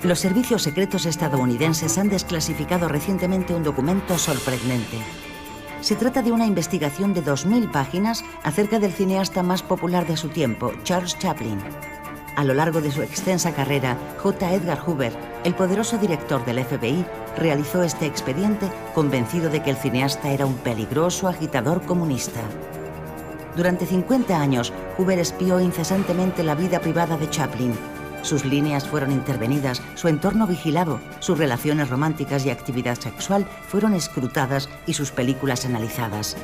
Los servicios secretos estadounidenses han desclasificado recientemente un documento sorprendente. Se trata de una investigación de 2000 páginas acerca del cineasta más popular de su tiempo, Charles Chaplin. A lo largo de su extensa carrera, J. Edgar Hoover, el poderoso director del FBI, realizó este expediente convencido de que el cineasta era un peligroso agitador comunista. Durante 50 años, Hoover espió incesantemente la vida privada de Chaplin. Sus líneas fueron intervenidas, su entorno vigilado, sus relaciones románticas y actividad sexual fueron escrutadas y sus películas analizadas.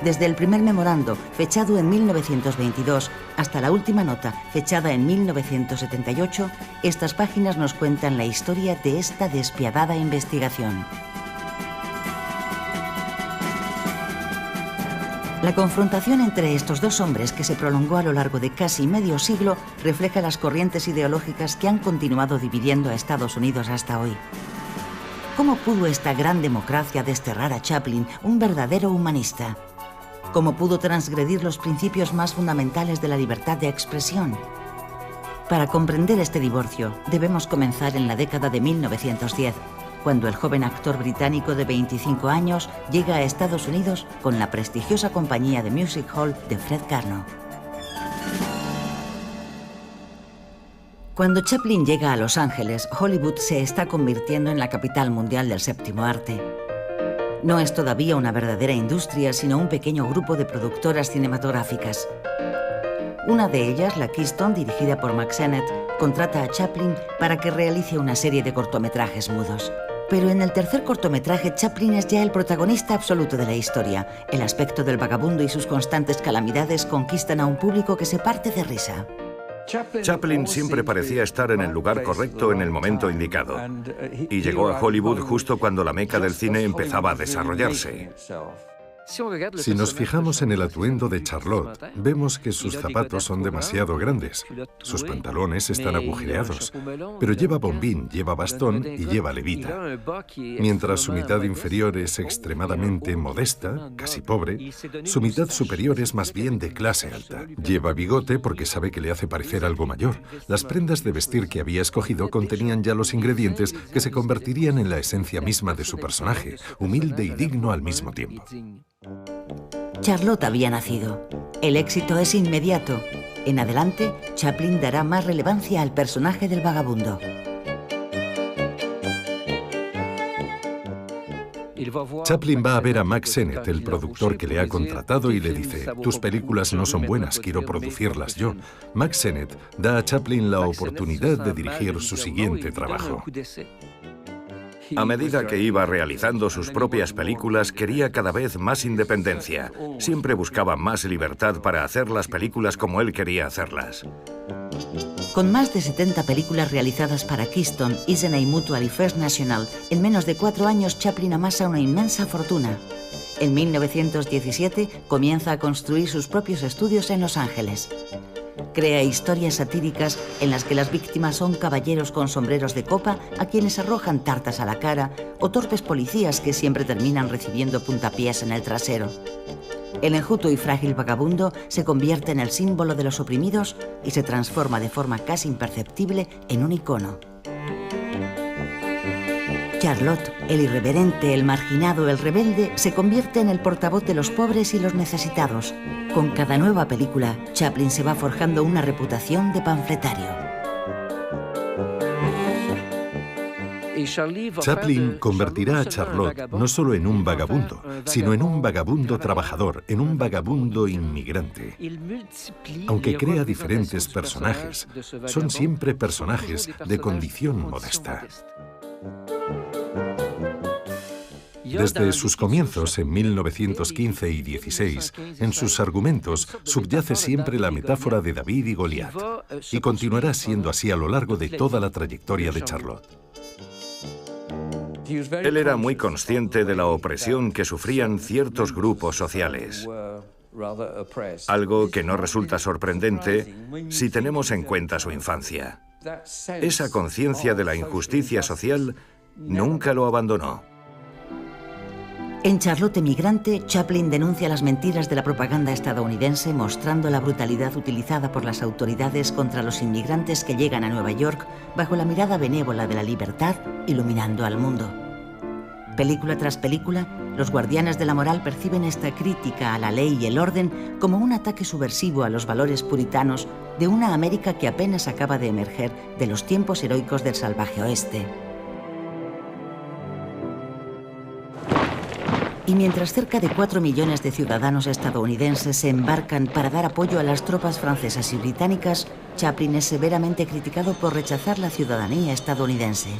Desde el primer memorando, fechado en 1922, hasta la última nota, fechada en 1978, estas páginas nos cuentan la historia de esta despiadada investigación. La confrontación entre estos dos hombres, que se prolongó a lo largo de casi medio siglo, refleja las corrientes ideológicas que han continuado dividiendo a Estados Unidos hasta hoy. ¿Cómo pudo esta gran democracia desterrar a Chaplin, un verdadero humanista? ¿Cómo pudo transgredir los principios más fundamentales de la libertad de expresión? Para comprender este divorcio, debemos comenzar en la década de 1910, cuando el joven actor británico de 25 años llega a Estados Unidos con la prestigiosa compañía de Music Hall de Fred Karno. Cuando Chaplin llega a Los Ángeles, Hollywood se está convirtiendo en la capital mundial del séptimo arte. No es todavía una verdadera industria, sino un pequeño grupo de productoras cinematográficas. Una de ellas, la Keystone, dirigida por Mack Sennett, contrata a Chaplin para que realice una serie de cortometrajes mudos. Pero en el tercer cortometraje, Chaplin es ya el protagonista absoluto de la historia. El aspecto del vagabundo y sus constantes calamidades conquistan a un público que se parte de risa. Chaplin siempre parecía estar en el lugar correcto en el momento indicado. Y llegó a Hollywood justo cuando la meca del cine empezaba a desarrollarse. Si nos fijamos en el atuendo de Charlotte, vemos que sus zapatos son demasiado grandes. Sus pantalones están agujereados, pero lleva bombín, lleva bastón y lleva levita. Mientras su mitad inferior es extremadamente modesta, casi pobre, su mitad superior es más bien de clase alta. Lleva bigote porque sabe que le hace parecer algo mayor. Las prendas de vestir que había escogido contenían ya los ingredientes que se convertirían en la esencia misma de su personaje, humilde y digno al mismo tiempo. Charlotte había nacido. El éxito es inmediato. En adelante, Chaplin dará más relevancia al personaje del vagabundo. Chaplin va a ver a Mack Sennett, el productor que le ha contratado, y le dice: «Tus películas no son buenas, quiero producirlas yo». Mack Sennett da a Chaplin la oportunidad de dirigir su siguiente trabajo. A medida que iba realizando sus propias películas, quería cada vez más independencia. Siempre buscaba más libertad para hacer las películas como él quería hacerlas. Con más de 70 películas realizadas para Keystone, Disney Mutual y First National, en menos de 4 años Chaplin amasa una inmensa fortuna. En 1917 comienza a construir sus propios estudios en Los Ángeles. Crea historias satíricas en las que las víctimas son caballeros con sombreros de copa a quienes arrojan tartas a la cara o torpes policías que siempre terminan recibiendo puntapiés en el trasero. El enjuto y frágil vagabundo se convierte en el símbolo de los oprimidos y se transforma de forma casi imperceptible en un icono. Charlotte, el irreverente, el marginado, el rebelde, se convierte en el portavoz de los pobres y los necesitados. Con cada nueva película, Chaplin se va forjando una reputación de panfletario. Chaplin convertirá a Charlotte no solo en un vagabundo, sino en un vagabundo trabajador, en un vagabundo inmigrante. Aunque crea diferentes personajes, son siempre personajes de condición modesta. Desde sus comienzos en 1915 y 16, en sus argumentos subyace siempre la metáfora de David y Goliat, y continuará siendo así a lo largo de toda la trayectoria de Charlotte. Él era muy consciente de la opresión que sufrían ciertos grupos sociales. Algo que no resulta sorprendente si tenemos en cuenta su infancia. Esa conciencia de la injusticia social nunca lo abandonó. En Charlotte Emigrante, Chaplin denuncia las mentiras de la propaganda estadounidense, mostrando la brutalidad utilizada por las autoridades contra los inmigrantes que llegan a Nueva York bajo la mirada benévola de la libertad, iluminando al mundo. Película tras película, los guardianes de la moral perciben esta crítica a la ley y el orden como un ataque subversivo a los valores puritanos de una América que apenas acaba de emerger de los tiempos heroicos del salvaje oeste. Y mientras cerca de 4 millones de ciudadanos estadounidenses se embarcan para dar apoyo a las tropas francesas y británicas, Chaplin es severamente criticado por rechazar la ciudadanía estadounidense.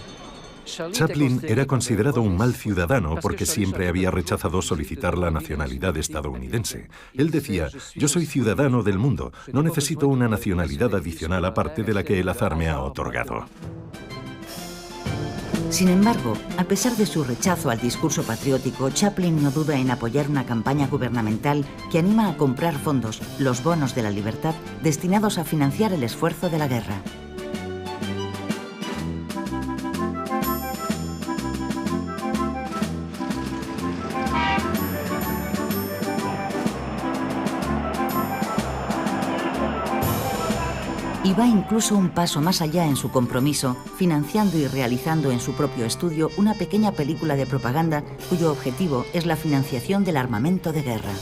Chaplin era considerado un mal ciudadano porque siempre había rechazado solicitar la nacionalidad estadounidense. Él decía, yo soy ciudadano del mundo, no necesito una nacionalidad adicional aparte de la que el azar me ha otorgado. Sin embargo, a pesar de su rechazo al discurso patriótico, Chaplin no duda en apoyar una campaña gubernamental que anima a comprar fondos, los bonos de la libertad, destinados a financiar el esfuerzo de la guerra. Y va incluso un paso más allá en su compromiso, financiando y realizando en su propio estudio una pequeña película de propaganda cuyo objetivo es la financiación del armamento de guerra.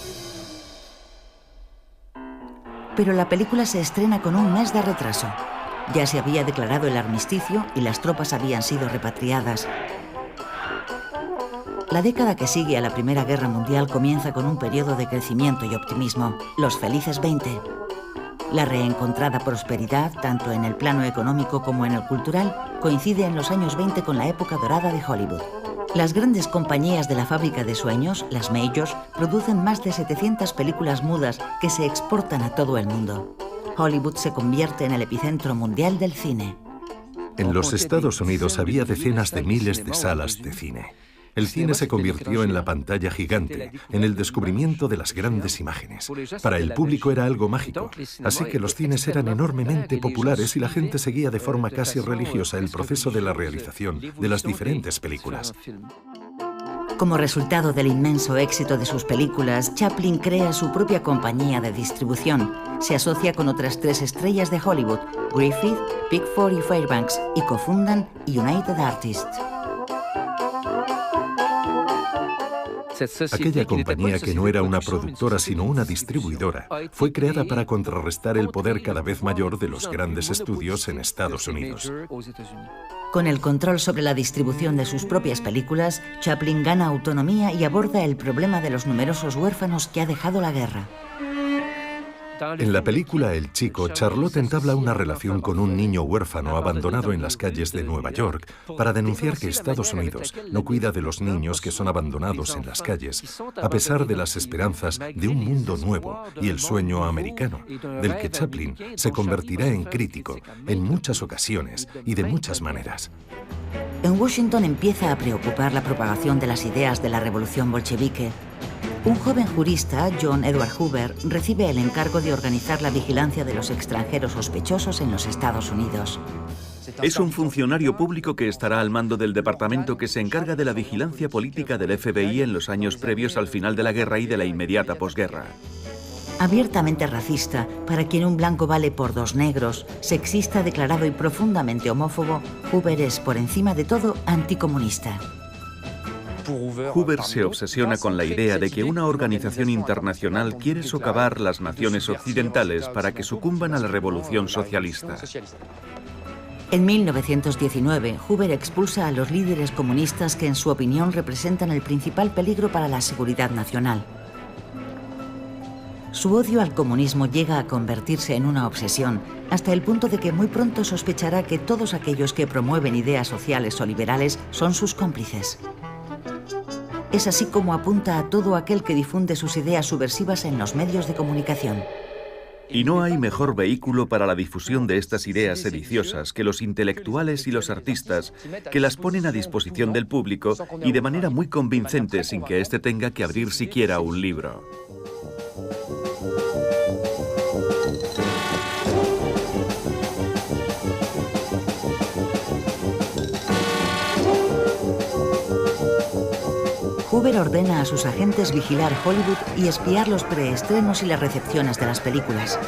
Pero la película se estrena con un mes de retraso. Ya se había declarado el armisticio y las tropas habían sido repatriadas. La década que sigue a la Primera Guerra Mundial comienza con un periodo de crecimiento y optimismo, los felices 20. La reencontrada prosperidad, tanto en el plano económico como en el cultural, coincide en los años 20 con la época dorada de Hollywood. Las grandes compañías de la fábrica de sueños, las Majors, producen más de 700 películas mudas que se exportan a todo el mundo. Hollywood se convierte en el epicentro mundial del cine. En los Estados Unidos había decenas de miles de salas de cine. El cine se convirtió en la pantalla gigante, en el descubrimiento de las grandes imágenes. Para el público era algo mágico, así que los cines eran enormemente populares y la gente seguía de forma casi religiosa el proceso de la realización de las diferentes películas. Como resultado del inmenso éxito de sus películas, Chaplin crea su propia compañía de distribución. Se asocia con otras 3 estrellas de Hollywood, Griffith, Pickford y Fairbanks, y cofundan United Artists. Aquella compañía, que no era una productora sino una distribuidora, fue creada para contrarrestar el poder cada vez mayor de los grandes estudios en Estados Unidos. Con el control sobre la distribución de sus propias películas, Chaplin gana autonomía y aborda el problema de los numerosos huérfanos que ha dejado la guerra. En la película El Chico, Charlotte entabla una relación con un niño huérfano abandonado en las calles de Nueva York para denunciar que Estados Unidos no cuida de los niños que son abandonados en las calles, a pesar de las esperanzas de un mundo nuevo y el sueño americano, del que Chaplin se convertirá en crítico en muchas ocasiones y de muchas maneras. En Washington empieza a preocupar la propagación de las ideas de la revolución bolchevique. Un joven jurista, John Edward Hoover, recibe el encargo de organizar la vigilancia de los extranjeros sospechosos en los Estados Unidos. Es un funcionario público que estará al mando del departamento que se encarga de la vigilancia política del FBI en los años previos al final de la guerra y de la inmediata posguerra. Abiertamente racista, para quien un blanco vale por 2 negros, sexista declarado y profundamente homófobo, Hoover es, por encima de todo, anticomunista. Hoover se obsesiona con la idea de que una organización internacional quiere socavar las naciones occidentales para que sucumban a la revolución socialista. En 1919, Hoover expulsa a los líderes comunistas que en su opinión representan el principal peligro para la seguridad nacional. Su odio al comunismo llega a convertirse en una obsesión, hasta el punto de que muy pronto sospechará que todos aquellos que promueven ideas sociales o liberales son sus cómplices. Es así como apunta a todo aquel que difunde sus ideas subversivas en los medios de comunicación. Y no hay mejor vehículo para la difusión de estas ideas sediciosas que los intelectuales y los artistas, que las ponen a disposición del público y de manera muy convincente sin que éste tenga que abrir siquiera un libro. Hoover ordena a sus agentes vigilar Hollywood y espiar los preestrenos y las recepciones de las películas.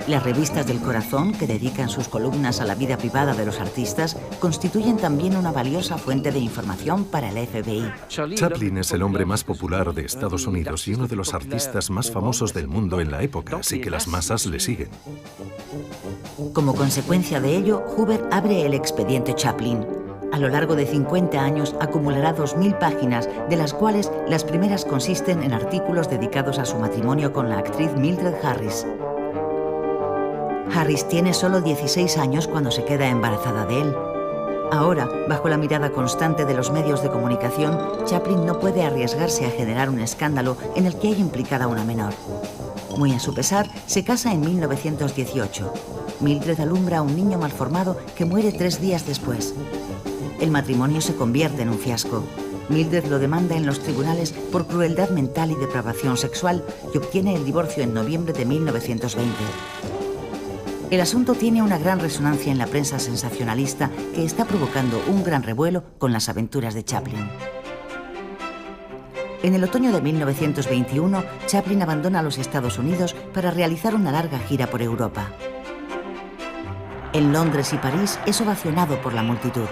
Las revistas del corazón, que dedican sus columnas a la vida privada de los artistas, constituyen también una valiosa fuente de información para el FBI. Chaplin es el hombre más popular de Estados Unidos y uno de los artistas más famosos del mundo en la época, así que las masas le siguen. Como consecuencia de ello, Hoover abre el expediente Chaplin. A lo largo de 50 años acumulará 2000 páginas, de las cuales las primeras consisten en artículos dedicados a su matrimonio con la actriz Mildred Harris. Harris tiene solo 16 años cuando se queda embarazada de él. Ahora, bajo la mirada constante de los medios de comunicación, Chaplin no puede arriesgarse a generar un escándalo en el que hay implicada una menor. Muy a su pesar, se casa en 1918. Mildred alumbra a un niño malformado que muere 3 días después. El matrimonio se convierte en un fiasco. Mildred lo demanda en los tribunales por crueldad mental y depravación sexual y obtiene el divorcio en noviembre de 1920. El asunto tiene una gran resonancia en la prensa sensacionalista, que está provocando un gran revuelo con las aventuras de Chaplin. En el otoño de 1921, Chaplin abandona los Estados Unidos para realizar una larga gira por Europa. En Londres y París es ovacionado por la multitud.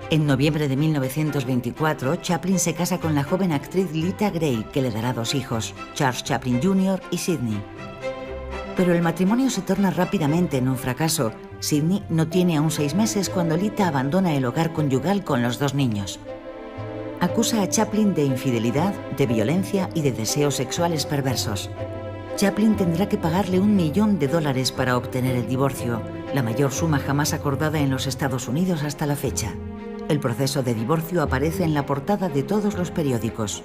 En noviembre de 1924, Chaplin se casa con la joven actriz Lita Grey, que le dará 2 hijos, Charles Chaplin Jr. y Sidney. Pero el matrimonio se torna rápidamente en un fracaso. Sidney no tiene aún 6 meses cuando Lita abandona el hogar conyugal con los 2 niños. Acusa a Chaplin de infidelidad, de violencia y de deseos sexuales perversos. Chaplin tendrá que pagarle $1 millón para obtener el divorcio, la mayor suma jamás acordada en los Estados Unidos hasta la fecha. El proceso de divorcio aparece en la portada de todos los periódicos.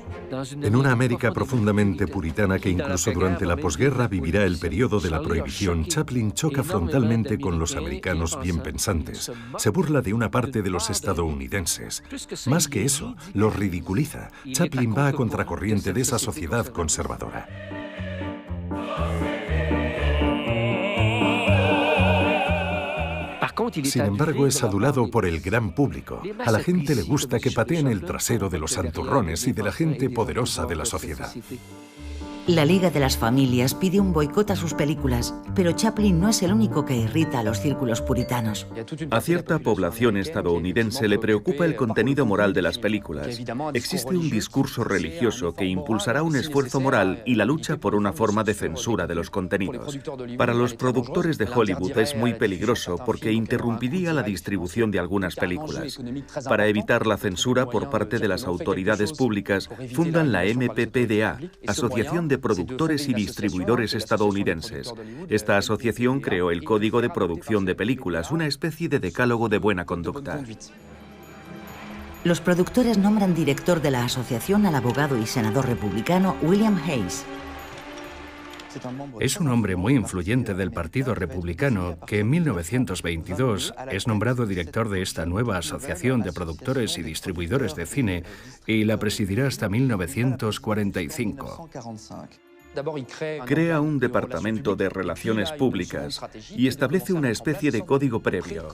En una América profundamente puritana que incluso durante la posguerra vivirá el periodo de la prohibición, Chaplin choca frontalmente con los americanos bien pensantes. Se burla de una parte de los estadounidenses. Más que eso, los ridiculiza. Chaplin va a contracorriente de esa sociedad conservadora. Sin embargo, es adulado por el gran público. A la gente le gusta que pateen el trasero de los santurrones y de la gente poderosa de la sociedad. La Liga de las Familias pide un boicot a sus películas, pero Chaplin no es el único que irrita a los círculos puritanos. A cierta población estadounidense le preocupa el contenido moral de las películas. Existe un discurso religioso que impulsará un esfuerzo moral y la lucha por una forma de censura de los contenidos. Para los productores de Hollywood es muy peligroso porque interrumpiría la distribución de algunas películas. Para evitar la censura por parte de las autoridades públicas, fundan la MPPDA, Asociación de Productores y Distribuidores Estadounidenses. Esta asociación creó el Código de Producción de Películas, una especie de decálogo de buena conducta. Los productores nombran director de la asociación al abogado y senador republicano William Hayes. Es un hombre muy influyente del Partido Republicano que en 1922 es nombrado director de esta nueva asociación de productores y distribuidores de cine y la presidirá hasta 1945. Crea un departamento de relaciones públicas y establece una especie de código previo.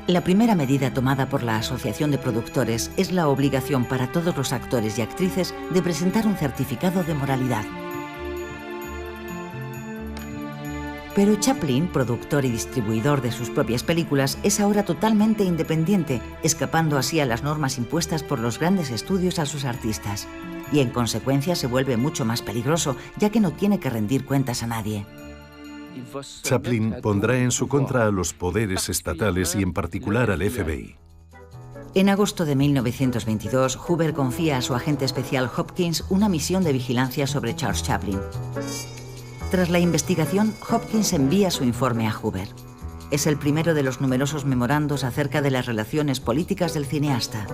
La primera medida tomada por la Asociación de Productores es la obligación para todos los actores y actrices de presentar un certificado de moralidad. Pero Chaplin, productor y distribuidor de sus propias películas, es ahora totalmente independiente, escapando así a las normas impuestas por los grandes estudios a sus artistas. Y en consecuencia se vuelve mucho más peligroso, ya que no tiene que rendir cuentas a nadie. Chaplin pondrá en su contra a los poderes estatales y en particular al FBI. En agosto de 1922, Hoover confía a su agente especial Hopkins una misión de vigilancia sobre Charles Chaplin. Tras la investigación, Hopkins envía su informe a Hoover. Es el primero de los numerosos memorandos acerca de las relaciones políticas del cineasta.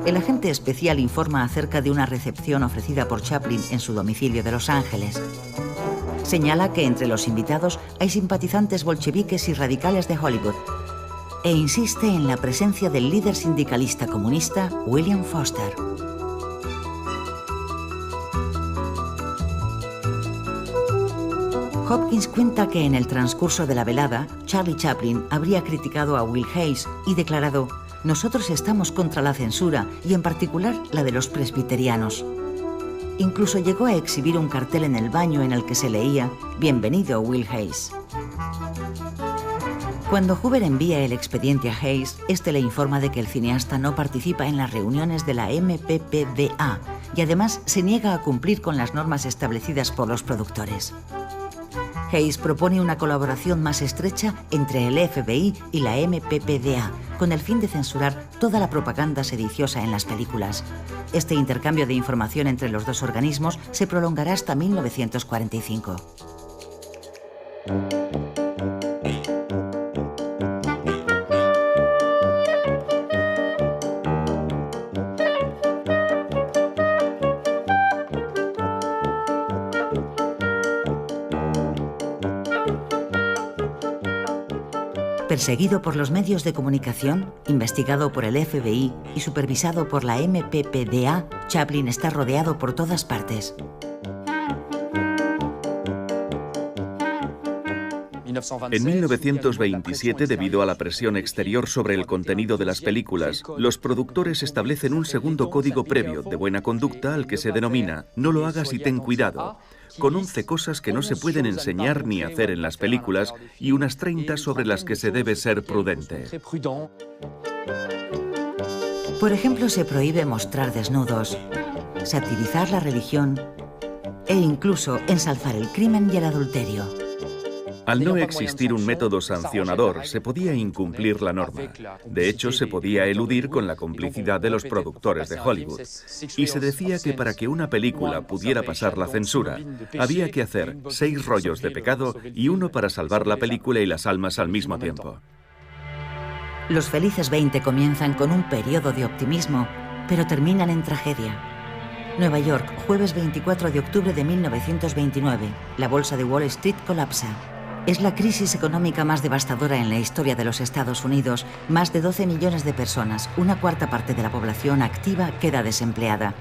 El agente especial informa acerca de una recepción ofrecida por Chaplin en su domicilio de Los Ángeles. Señala que entre los invitados hay simpatizantes bolcheviques y radicales de Hollywood, e insiste en la presencia del líder sindicalista comunista William Foster. Hopkins cuenta que en el transcurso de la velada, Charlie Chaplin habría criticado a Will Hays y declarado: «Nosotros estamos contra la censura y en particular la de los presbiterianos». Incluso llegó a exhibir un cartel en el baño en el que se leía: «Bienvenido, Will Hays». Cuando Hoover envía el expediente a Hays, este le informa de que el cineasta no participa en las reuniones de la MPPDA y además se niega a cumplir con las normas establecidas por los productores. Hays propone una colaboración más estrecha entre el FBI y la MPPDA, con el fin de censurar toda la propaganda sediciosa en las películas. Este intercambio de información entre los dos organismos se prolongará hasta 1945. Perseguido por los medios de comunicación, investigado por el FBI y supervisado por la MPPDA, Chaplin está rodeado por todas partes. En 1927, debido a la presión exterior sobre el contenido de las películas, los productores establecen un segundo código previo de buena conducta al que se denomina «No lo hagas y ten cuidado», con 11 cosas que no se pueden enseñar ni hacer en las películas y unas 30 sobre las que se debe ser prudente. Por ejemplo, se prohíbe mostrar desnudos, satirizar la religión e incluso ensalzar el crimen y el adulterio. Al no existir un método sancionador, se podía incumplir la norma. De hecho, se podía eludir con la complicidad de los productores de Hollywood. Y se decía que para que una película pudiera pasar la censura, había que hacer 6 rollos de pecado y uno para salvar la película y las almas al mismo tiempo. Los felices 20 comienzan con un periodo de optimismo, pero terminan en tragedia. Nueva York, jueves 24 de octubre de 1929. La bolsa de Wall Street colapsa. Es la crisis económica más devastadora en la historia de los Estados Unidos. Más de 12 millones de personas, una cuarta parte de la población activa, queda desempleada.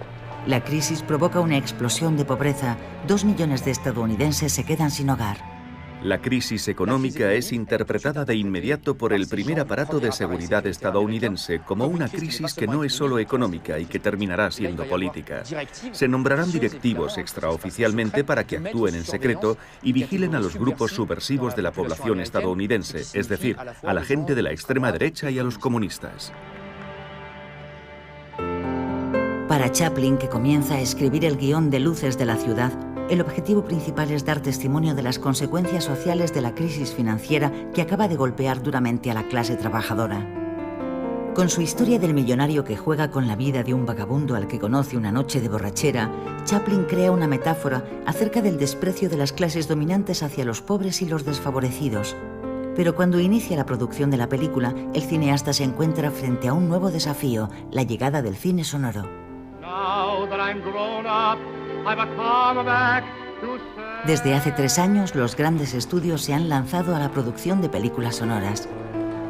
La crisis provoca una explosión de pobreza. 2 millones de estadounidenses se quedan sin hogar. La crisis económica es interpretada de inmediato por el primer aparato de seguridad estadounidense como una crisis que no es solo económica y que terminará siendo política. Se nombrarán directivos extraoficialmente para que actúen en secreto y vigilen a los grupos subversivos de la población estadounidense, es decir, a la gente de la extrema derecha y a los comunistas. Para Chaplin, que comienza a escribir el guión de Luces de la ciudad, el objetivo principal es dar testimonio de las consecuencias sociales de la crisis financiera que acaba de golpear duramente a la clase trabajadora. Con su historia del millonario que juega con la vida de un vagabundo al que conoce una noche de borrachera, Chaplin crea una metáfora acerca del desprecio de las clases dominantes hacia los pobres y los desfavorecidos. Pero cuando inicia la producción de la película, el cineasta se encuentra frente a un nuevo desafío, la llegada del cine sonoro. Desde hace 3 años, los grandes estudios se han lanzado a la producción de películas sonoras.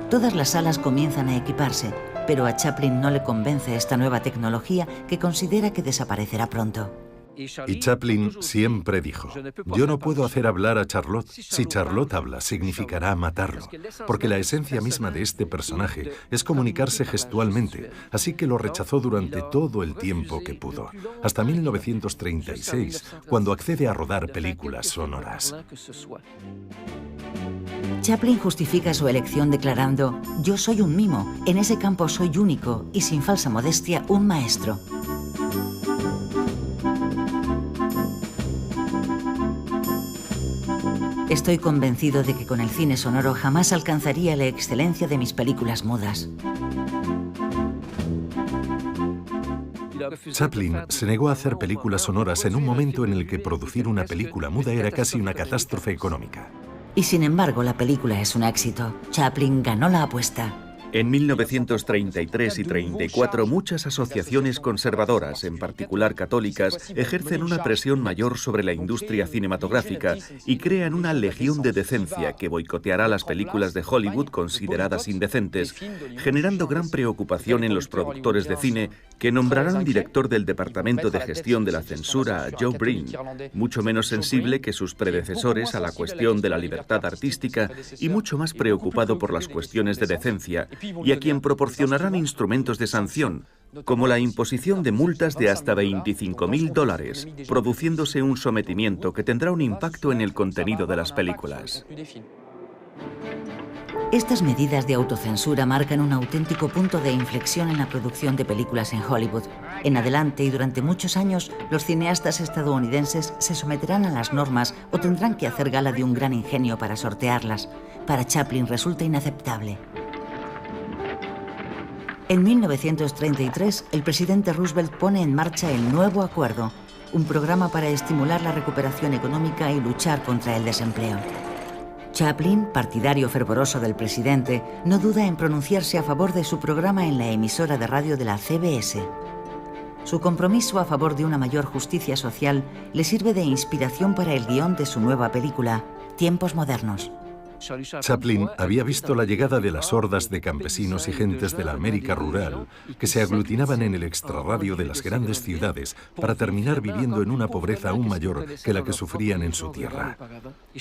Todas las salas comienzan a equiparse, pero a Chaplin no le convence esta nueva tecnología que considera que desaparecerá pronto. Y Chaplin siempre dijo: yo no puedo hacer hablar a Charlotte. Si Charlotte habla, significará matarlo, porque la esencia misma de este personaje es comunicarse gestualmente, así que lo rechazó durante todo el tiempo que pudo, hasta 1936, cuando accede a rodar películas sonoras. Chaplin justifica su elección declarando: yo soy un mimo, en ese campo soy único y sin falsa modestia un maestro. Estoy convencido de que con el cine sonoro jamás alcanzaría la excelencia de mis películas mudas. Chaplin se negó a hacer películas sonoras en un momento en el que producir una película muda era casi una catástrofe económica. Y sin embargo, la película es un éxito. Chaplin ganó la apuesta. En 1933 y 34, muchas asociaciones conservadoras, en particular católicas, ejercen una presión mayor sobre la industria cinematográfica y crean una legión de decencia que boicoteará las películas de Hollywood consideradas indecentes, generando gran preocupación en los productores de cine, que nombrarán un director del Departamento de Gestión de la Censura a Joe Breen, mucho menos sensible que sus predecesores a la cuestión de la libertad artística y mucho más preocupado por las cuestiones de decencia, y a quien proporcionarán instrumentos de sanción, como la imposición de multas de hasta $25.000, produciéndose un sometimiento que tendrá un impacto en el contenido de las películas. Estas medidas de autocensura marcan un auténtico punto de inflexión en la producción de películas en Hollywood. En adelante y durante muchos años, los cineastas estadounidenses se someterán a las normas o tendrán que hacer gala de un gran ingenio para sortearlas. Para Chaplin resulta inaceptable. En 1933, el presidente Roosevelt pone en marcha el Nuevo Acuerdo, un programa para estimular la recuperación económica y luchar contra el desempleo. Chaplin, partidario fervoroso del presidente, no duda en pronunciarse a favor de su programa en la emisora de radio de la CBS. Su compromiso a favor de una mayor justicia social le sirve de inspiración para el guión de su nueva película, Tiempos Modernos. Chaplin había visto la llegada de las hordas de campesinos y gentes de la América rural que se aglutinaban en el extrarradio de las grandes ciudades para terminar viviendo en una pobreza aún mayor que la que sufrían en su tierra.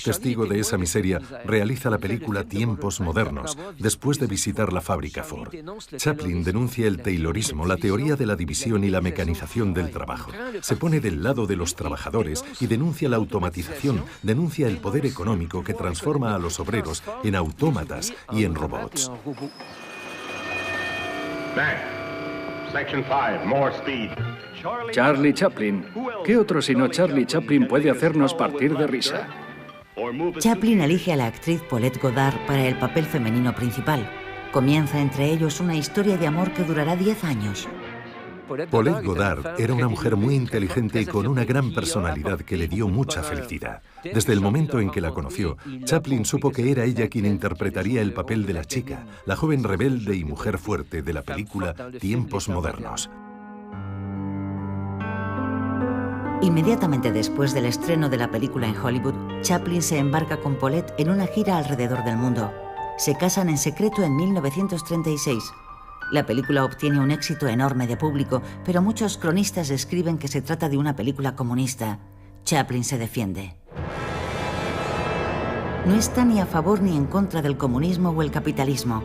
Testigo de esa miseria, realiza la película Tiempos Modernos, después de visitar la fábrica Ford. Chaplin denuncia el taylorismo, la teoría de la división y la mecanización del trabajo. Se pone del lado de los trabajadores y denuncia la automatización, denuncia el poder económico que transforma a los obreros en autómatas y en robots. Charlie Chaplin. ¿Qué otro sino Charlie Chaplin puede hacernos partir de risa? Chaplin elige a la actriz Paulette Goddard para el papel femenino principal. Comienza entre ellos una historia de amor que durará 10 años. Paulette Goddard era una mujer muy inteligente y con una gran personalidad que le dio mucha felicidad. Desde el momento en que la conoció, Chaplin supo que era ella quien interpretaría el papel de la chica, la joven rebelde y mujer fuerte de la película Tiempos Modernos. Inmediatamente después del estreno de la película en Hollywood, Chaplin se embarca con Paulette en una gira alrededor del mundo. Se casan en secreto en 1936. La película obtiene un éxito enorme de público, pero muchos cronistas escriben que se trata de una película comunista. Chaplin se defiende. No está ni a favor ni en contra del comunismo o el capitalismo.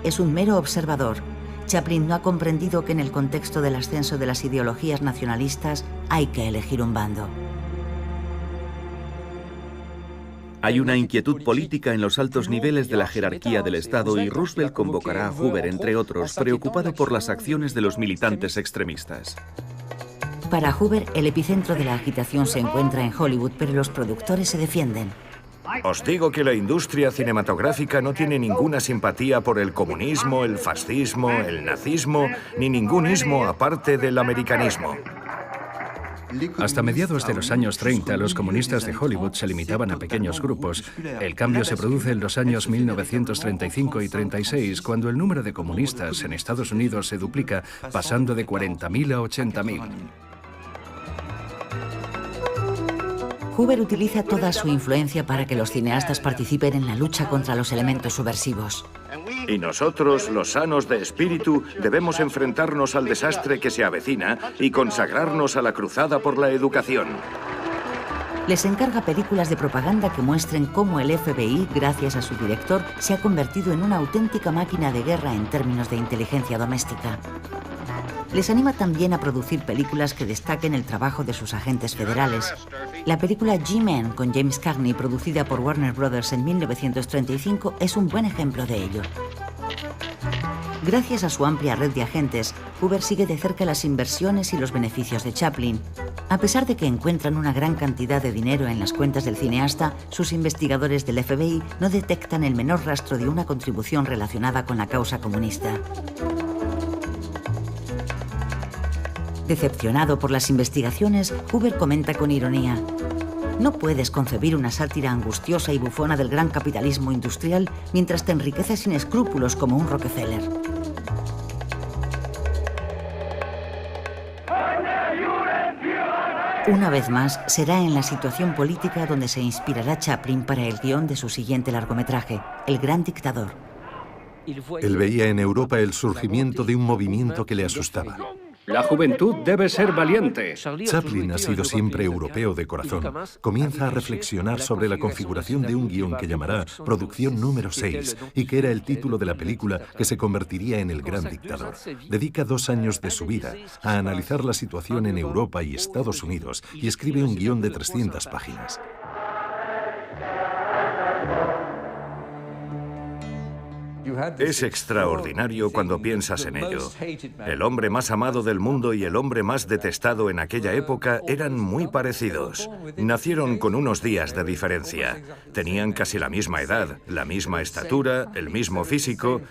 Es un mero observador. Chaplin no ha comprendido que en el contexto del ascenso de las ideologías nacionalistas hay que elegir un bando. Hay una inquietud política en los altos niveles de la jerarquía del Estado y Roosevelt convocará a Hoover, entre otros, preocupado por las acciones de los militantes extremistas. Para Hoover, el epicentro de la agitación se encuentra en Hollywood, pero los productores se defienden. Os digo que la industria cinematográfica no tiene ninguna simpatía por el comunismo, el fascismo, el nazismo, ni ningún ismo aparte del americanismo. Hasta mediados de los años 30, los comunistas de Hollywood se limitaban a pequeños grupos. El cambio se produce en los años 1935 y 36, cuando el número de comunistas en Estados Unidos se duplica, pasando de 40.000 a 80.000. Hoover utiliza toda su influencia para que los cineastas participen en la lucha contra los elementos subversivos. Y nosotros, los sanos de espíritu, debemos enfrentarnos al desastre que se avecina y consagrarnos a la cruzada por la educación. Les encarga películas de propaganda que muestren cómo el FBI, gracias a su director, se ha convertido en una auténtica máquina de guerra en términos de inteligencia doméstica. Les anima también a producir películas que destaquen el trabajo de sus agentes federales. La película G-Man con James Cagney, producida por Warner Brothers en 1935, es un buen ejemplo de ello. Gracias a su amplia red de agentes, Hoover sigue de cerca las inversiones y los beneficios de Chaplin. A pesar de que encuentran una gran cantidad de dinero en las cuentas del cineasta, sus investigadores del FBI no detectan el menor rastro de una contribución relacionada con la causa comunista. Decepcionado por las investigaciones, Hoover comenta con ironía: No puedes concebir una sátira angustiosa y bufona del gran capitalismo industrial mientras te enriqueces sin escrúpulos como un Rockefeller. Una vez más, será en la situación política donde se inspirará Chaplin para el guión de su siguiente largometraje, El Gran Dictador. Él veía en Europa el surgimiento de un movimiento que le asustaba. La juventud debe ser valiente. Chaplin ha sido siempre europeo de corazón. Comienza a reflexionar sobre la configuración de un guión que llamará Producción número 6 y que era el título de la película que se convertiría en El Gran Dictador. Dedica 2 años de su vida a analizar la situación en Europa y Estados Unidos y escribe un guión de 300 páginas. Es extraordinario cuando piensas en ello. El hombre más amado del mundo y el hombre más detestado en aquella época eran muy parecidos. Nacieron con unos días de diferencia. Tenían casi la misma edad, la misma estatura, el mismo físico,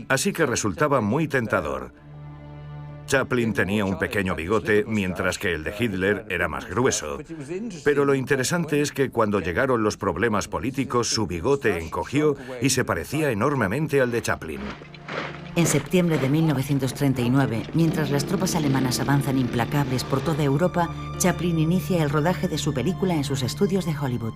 así que resultaba muy tentador. Chaplin tenía un pequeño bigote, mientras que el de Hitler era más grueso. Pero lo interesante es que cuando llegaron los problemas políticos, su bigote encogió y se parecía enormemente al de Chaplin. En septiembre de 1939, mientras las tropas alemanas avanzan implacables por toda Europa, Chaplin inicia el rodaje de su película en sus estudios de Hollywood.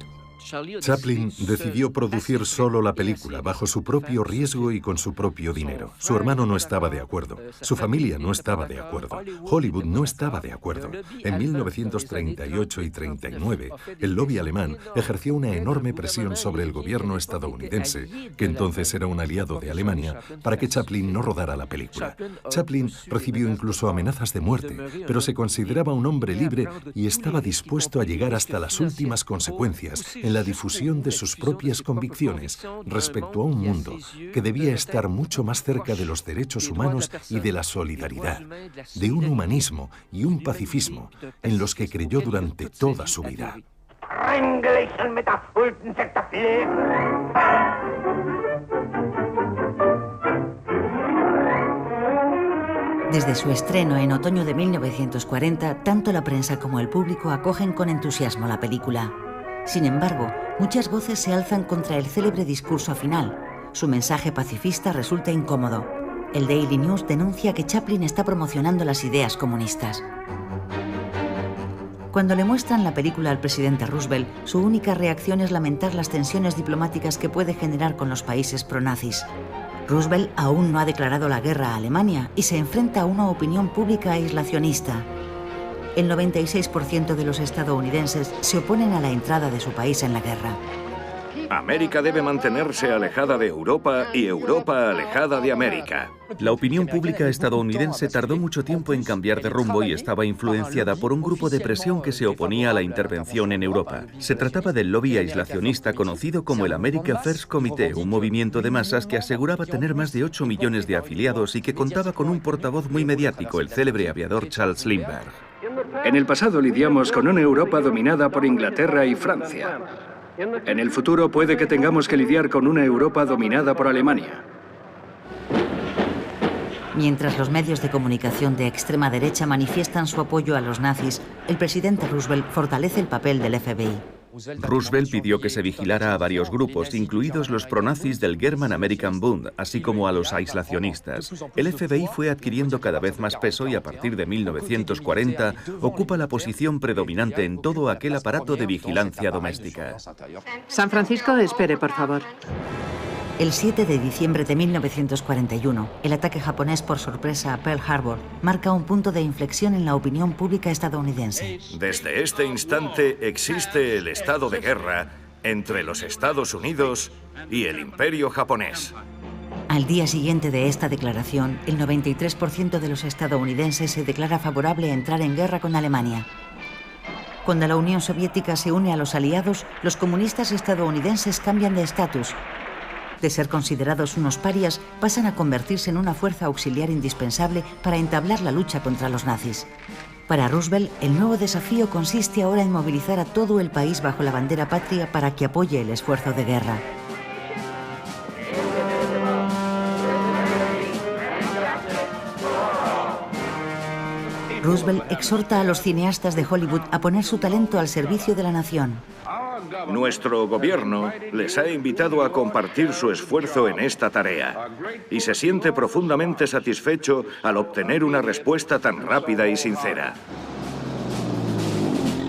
Chaplin decidió producir solo la película bajo su propio riesgo y con su propio dinero. Su hermano no estaba de acuerdo. Su familia no estaba de acuerdo. Hollywood no estaba de acuerdo. En 1938 y 39, el lobby alemán ejerció una enorme presión sobre el gobierno estadounidense, que entonces era un aliado de Alemania, para que Chaplin no rodara la película. Chaplin recibió incluso amenazas de muerte, pero se consideraba un hombre libre y estaba dispuesto a llegar hasta las últimas consecuencias en la difusión de sus propias convicciones respecto a un mundo que debía estar mucho más cerca de los derechos humanos y de la solidaridad, de un humanismo y un pacifismo en los que creyó durante toda su vida. Desde su estreno en otoño de 1940, tanto la prensa como el público acogen con entusiasmo la película. Sin embargo, muchas voces se alzan contra el célebre discurso final. Su mensaje pacifista resulta incómodo. El Daily News denuncia que Chaplin está promocionando las ideas comunistas. Cuando le muestran la película al presidente Roosevelt, su única reacción es lamentar las tensiones diplomáticas que puede generar con los países pronazis. Roosevelt aún no ha declarado la guerra a Alemania y se enfrenta a una opinión pública aislacionista. El 96% de los estadounidenses se oponen a la entrada de su país en la guerra. América debe mantenerse alejada de Europa y Europa alejada de América. La opinión pública estadounidense tardó mucho tiempo en cambiar de rumbo y estaba influenciada por un grupo de presión que se oponía a la intervención en Europa. Se trataba del lobby aislacionista conocido como el America First Committee, un movimiento de masas que aseguraba tener más de 8 millones de afiliados y que contaba con un portavoz muy mediático, el célebre aviador Charles Lindbergh. En el pasado lidiamos con una Europa dominada por Inglaterra y Francia. En el futuro puede que tengamos que lidiar con una Europa dominada por Alemania. Mientras los medios de comunicación de extrema derecha manifiestan su apoyo a los nazis, el presidente Roosevelt fortalece el papel del FBI. Roosevelt pidió que se vigilara a varios grupos, incluidos los pronazis del German American Bund, así como a los aislacionistas. El FBI fue adquiriendo cada vez más peso y a partir de 1940 ocupa la posición predominante en todo aquel aparato de vigilancia doméstica. San Francisco, espere, por favor. El 7 de diciembre de 1941, el ataque japonés por sorpresa a Pearl Harbor marca un punto de inflexión en la opinión pública estadounidense. Desde este instante existe el estado de guerra entre los Estados Unidos y el Imperio japonés. Al día siguiente de esta declaración, el 93% de los estadounidenses se declara favorable a entrar en guerra con Alemania. Cuando la Unión Soviética se une a los aliados, los comunistas estadounidenses cambian de estatus. De ser considerados unos parias, pasan a convertirse en una fuerza auxiliar indispensable para entablar la lucha contra los nazis. Para Roosevelt, el nuevo desafío consiste ahora en movilizar a todo el país bajo la bandera patria para que apoye el esfuerzo de guerra. Roosevelt exhorta a los cineastas de Hollywood a poner su talento al servicio de la nación. Nuestro gobierno les ha invitado a compartir su esfuerzo en esta tarea y se siente profundamente satisfecho al obtener una respuesta tan rápida y sincera.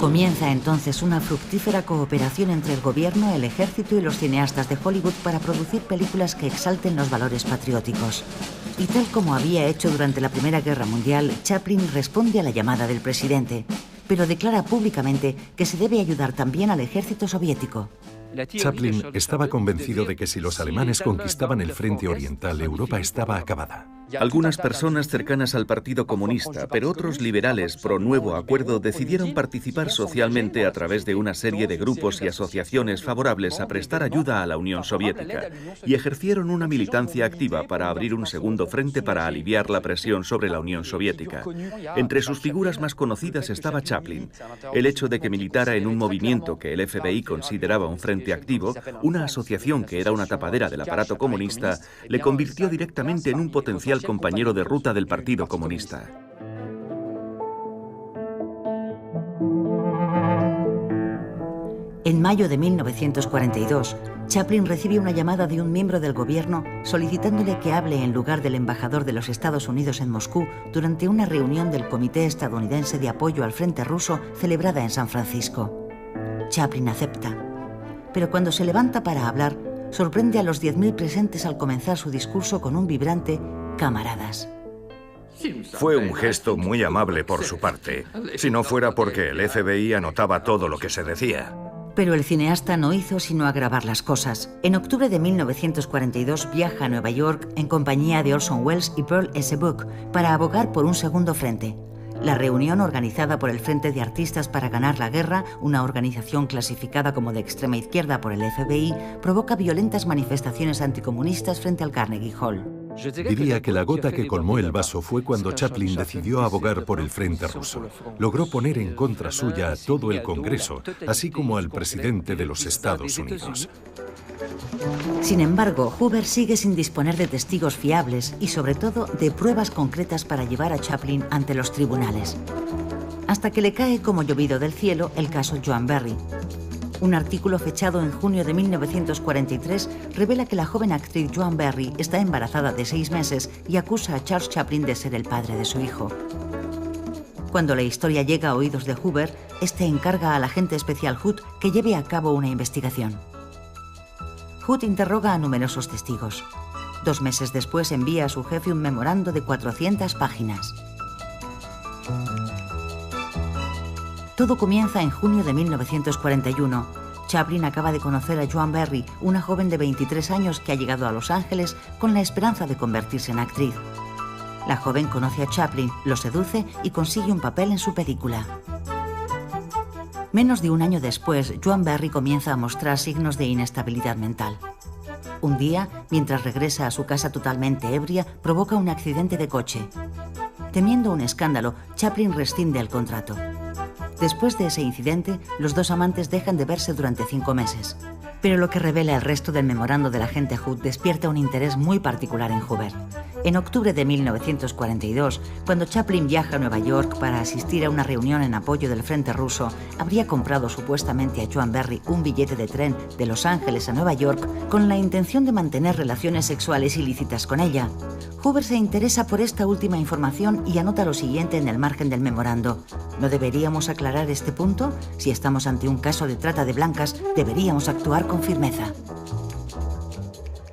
Comienza entonces una fructífera cooperación entre el gobierno, el ejército y los cineastas de Hollywood para producir películas que exalten los valores patrióticos. Y tal como había hecho durante la Primera Guerra Mundial, Chaplin responde a la llamada del presidente, pero declara públicamente que se debe ayudar también al ejército soviético. Chaplin estaba convencido de que si los alemanes conquistaban el frente oriental, Europa estaba acabada. Algunas personas cercanas al Partido Comunista, pero otros liberales pro nuevo acuerdo decidieron participar socialmente a través de una serie de grupos y asociaciones favorables a prestar ayuda a la Unión Soviética y ejercieron una militancia activa para abrir un segundo frente para aliviar la presión sobre la Unión Soviética. Entre sus figuras más conocidas estaba Chaplin. El hecho de que militara en un movimiento que el FBI consideraba un frente activo, una asociación que era una tapadera del aparato comunista, le convirtió directamente en un potencial compañero de ruta del Partido Comunista. En mayo de 1942, Chaplin recibe una llamada de un miembro del gobierno solicitándole que hable en lugar del embajador de los Estados Unidos en Moscú durante una reunión del Comité Estadounidense de Apoyo al Frente Ruso celebrada en San Francisco. Chaplin acepta, pero cuando se levanta para hablar, sorprende a los 10.000 presentes al comenzar su discurso con un vibrante «camaradas». Fue un gesto muy amable por su parte, si no fuera porque el FBI anotaba todo lo que se decía. Pero el cineasta no hizo sino agravar las cosas. En octubre de 1942 viaja a Nueva York en compañía de Orson Welles y Pearl S. Buck para abogar por un segundo frente. La reunión, organizada por el Frente de Artistas para Ganar la Guerra, una organización clasificada como de extrema izquierda por el FBI, provoca violentas manifestaciones anticomunistas frente al Carnegie Hall. Diría que la gota que colmó el vaso fue cuando Chaplin decidió abogar por el Frente Ruso. Logró poner en contra suya a todo el Congreso, así como al presidente de los Estados Unidos. Sin embargo, Hoover sigue sin disponer de testigos fiables y, sobre todo, de pruebas concretas para llevar a Chaplin ante los tribunales. Hasta que le cae como llovido del cielo el caso Joan Barry. Un artículo fechado en junio de 1943 revela que la joven actriz Joan Barry está embarazada de 6 meses y acusa a Charles Chaplin de ser el padre de su hijo. Cuando la historia llega a oídos de Hoover, este encarga al agente especial Hood que lleve a cabo una investigación. Hood interroga a numerosos testigos. 2 meses después envía a su jefe un memorando de 400 páginas. Todo comienza en junio de 1941. Chaplin acaba de conocer a Joan Barry, una joven de 23 años que ha llegado a Los Ángeles con la esperanza de convertirse en actriz. La joven conoce a Chaplin, lo seduce y consigue un papel en su película. Menos de un año después, Joan Barry comienza a mostrar signos de inestabilidad mental. Un día, mientras regresa a su casa totalmente ebria, provoca un accidente de coche. Temiendo un escándalo, Chaplin rescinde el contrato. Después de ese incidente, los dos amantes dejan de verse durante 5 meses. Pero lo que revela el resto del memorando del agente Hood despierta un interés muy particular en Hoover. En octubre de 1942, cuando Chaplin viaja a Nueva York para asistir a una reunión en apoyo del Frente Ruso, habría comprado supuestamente a Joan Barry un billete de tren de Los Ángeles a Nueva York con la intención de mantener relaciones sexuales ilícitas con ella. Hoover se interesa por esta última información y anota lo siguiente en el margen del memorando. ¿No deberíamos aclarar este punto? Si estamos ante un caso de trata de blancas, deberíamos actuar con firmeza.